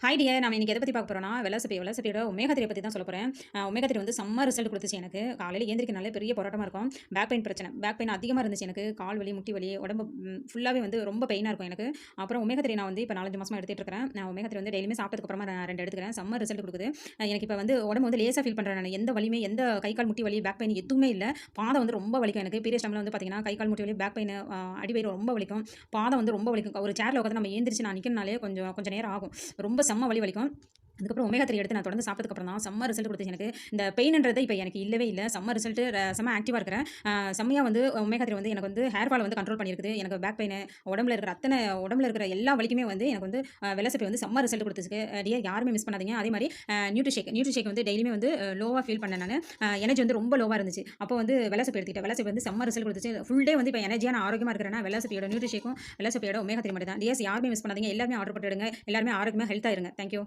Hi dear. நான் இன்னைக்கு எதை பத்தி பார்க்க போறோம்னா, வெலாசிட்டியோட ஒமேகா 3 பத்தி தான் சொல்லப் போறேன். ஒமேகா 3 வந்து செம்ம ரிசல்ட் குடுத்துச்சு எனக்கு. காலையில எந்திரிக்கிறனாலே பெரிய போராட்டமா இருக்கும். பேக் பெயின் பிரச்சனை. பேக் பெயின் அதிகமா இருந்துச்சு எனக்கு. கால் வலி, முட்டி வலி, உடம்பு ஃபுல்லாவே வந்து ரொம்ப பெயினா இருக்கும் எனக்கு. அப்புறம் ஒமேகா 3 நான் வந்து இப்ப 4, 5 மாசமா எடுத்துட்டு இருக்கிறேன். நான் ஒமேகா 3 வந்து டெய்லியுமே சாப்பிட்டதுக்கு அப்புறமா நான் 2 எடுத்துக்கிறேன். செம்ம ரிசல்ட் குடுக்குது. எனக்கு இப்ப வந்து உடம்பு வந்து லேசா ஃபீல் பண்றேன் நானு. எந்த வலியுமே எந்த கை, கால், முட்டி வலி, பேக் பெயின் எதுவுமே இல்ல. பாதம் வந்து ரொம்ப வலிக்கும் எனக்கு. பீரியட்ஸ் டைம்ல வந்து பார்த்தீங்கன்னா, கை, கால், முட்டி வலி, பேக் பெயின், அடிவயிறு ரொம்ப வலிக்கும். பாதம் வந்து ரொம்ப வலிக்கும். ஒரு சேர்ல உட்காந்து நம்ம எந்திரிச்சு நான் நிக்கணும்னாலே கொஞ்சம் நேரம் ஆகும். ரொம்ப செம்ம வலிக்கும். அதுக்கப்புறம் ஒமேகா 3 எடுத்து நான் தொடர்ந்து சாப்பிட்டதுக்கு அப்புறம் தான் செம்ம ரிசல்ட் குடுத்துச்சு எனக்கு. இந்த பெயின்ன்றது இப்ப எனக்கு இல்லவே இல்ல. செம்ம ரிசல்ட் செம்ம ஆக்டிவா இருக்கிறேன். செம்மையா வந்து ஒமேகா 3 வந்து எனக்கு வந்து ஹேர் ஃபால் வந்து கண்ட்ரோல் பண்ணியிருக்குது. எனக்கு பேக் பெயின், உடம்புல இருக்கிற எல்லா வலிக்குமே வந்து எனக்கு வந்து வெலசிப்பி வந்து செம்ம ரிசல்ட் குடுத்துச்சு. டியர் யாருமே மிஸ் பண்ணாதீங்க. அதே மாரி நியூட்ரிஷேக் வந்து டெய்லியுமே வந்து லோவா ஃபீல் பண்ணேன் நானு. எனர்ஜி வந்து ரொம்ப லோவா இருந்துச்சு. அப்போ வந்து வெலசிப்பி எடுத்துக்கிட்டேன். வெலசிப்பி வந்து செம்ம ரிசல்ட் குடுத்துச்சு. ஃபுல் டே வந்து இப்ப எனர்ஜியா ஆரோக்கியமா இருக்கிறேன்னா வெலசிப்பியோட நியூட்ரிஷேக்கும், வெலசிப்பியோட ஒமேகா 3 மட்டும் தான். டியர்ஸ் யாருமே மிஸ் பண்ணாதீங்க. எல்லாருமே ஆர்டர் போட்டு எடுங்க. எல்லாருமே ஆரோக்கியமா ஹெல்த்தா இருங்க. Thank you.